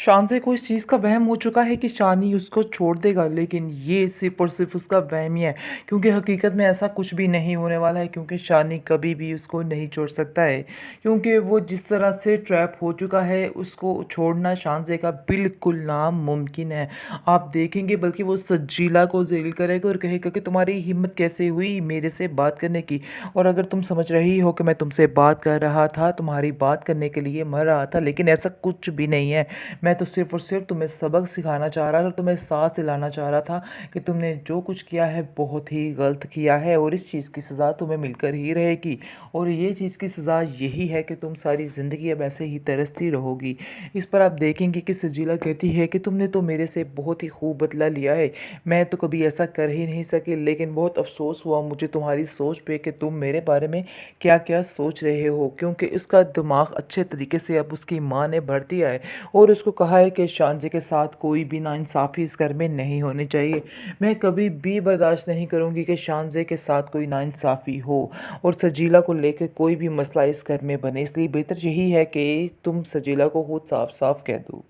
शान को इस चीज़ का वहम हो चुका है कि शानी उसको छोड़ देगा, लेकिन ये सिर्फ़ और सिर्फ़ उसका वहम ही है, क्योंकि हकीकत में ऐसा कुछ भी नहीं होने वाला है, क्योंकि शानी कभी भी उसको नहीं छोड़ सकता है। क्योंकि वो जिस तरह से ट्रैप हो चुका है, उसको छोड़ना शानज़े का बिल्कुल नामुमकिन है। आप देखेंगे बल्कि वो सजीला को ज़लील करेगा और कहेगा कि तुम्हारी हिम्मत कैसे हुई मेरे से बात करने की, और अगर तुम समझ रही हो कि मैं तुमसे बात कर रहा था, तुम्हारी बात करने के लिए मर रहा था, लेकिन ऐसा कुछ भी नहीं है। मैं तो सिर्फ़ और सिर्फ़ तुम्हें सबक सिखाना चाह रहा था, तुम्हें साथ दिलाना चाह रहा था कि तुमने जो कुछ किया है बहुत ही गलत किया है, और इस चीज़ की सज़ा तुम्हें मिलकर ही रहेगी। और ये चीज़ की सज़ा यही है कि तुम सारी ज़िंदगी अब ऐसे ही तरसती रहोगी। इस पर आप देखेंगे कि सजीला कहती है कि तुमने तो मेरे से बहुत ही खूब बदला लिया है, मैं तो कभी ऐसा कर ही नहीं सकी, लेकिन बहुत अफ़सोस हुआ मुझे तुम्हारी सोच पे कि तुम मेरे बारे में क्या-क्या सोच रहे हो। क्योंकि उसका दिमाग अच्छे तरीके से अब उसकी माँ ने भर दिया है, और उसको कहा है कि शानज़ी के साथ कोई भी नाइंसाफ़ी इस घर में नहीं होनी चाहिए। मैं कभी भी बर्दाश्त नहीं करूँगी कि शानज़ी के साथ कोई नाइंसाफ़ी हो और सजीला को लेके कोई भी मसला इस घर में बने। इसलिए बेहतर यही है कि तुम सजीला को खुद साफ-साफ कह दो।